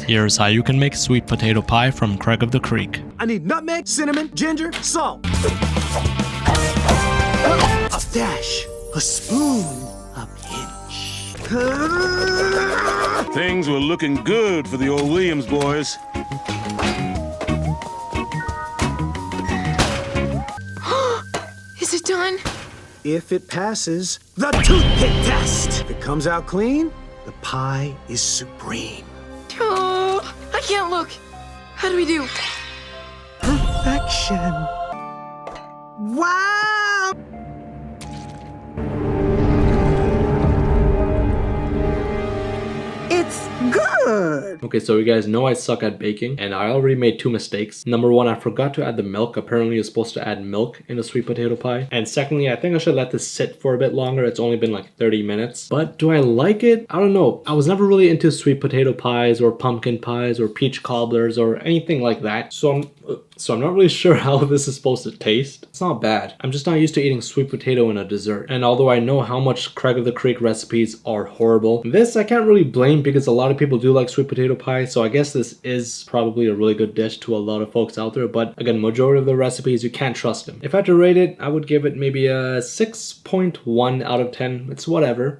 Here's how you can make sweet potato pie from Craig of the Creek. I need nutmeg, cinnamon, ginger, salt. A dash, a spoon, a pinch. Things were looking good for the old Williams boys. Is it done? If it passes the toothpick test. If it comes out clean, the pie is supreme. Oh, I can't look. How do we do? Perfection. Wow! It's good! Okay, so you guys know I suck at baking, and I already made 2 mistakes. Number 1, I forgot to add the milk. Apparently you're supposed to add milk in a sweet potato pie. And secondly, I think I should let this sit for a bit longer. It's only been like 30 minutes. But do I like it? I don't know. I was never really into sweet potato pies or pumpkin pies or peach cobblers or anything like that. So I'm not really sure how this is supposed to taste. It's not bad. I'm just not used to eating sweet potato in a dessert. And although I know how much Craig of the Creek recipes are horrible, this I can't really blame because a lot of people do like sweet potato pie. So I guess this is probably a really good dish to a lot of folks out there. But again, majority of the recipes, you can't trust them. If I had to rate it, I would give it maybe a 6.1 out of 10. It's whatever.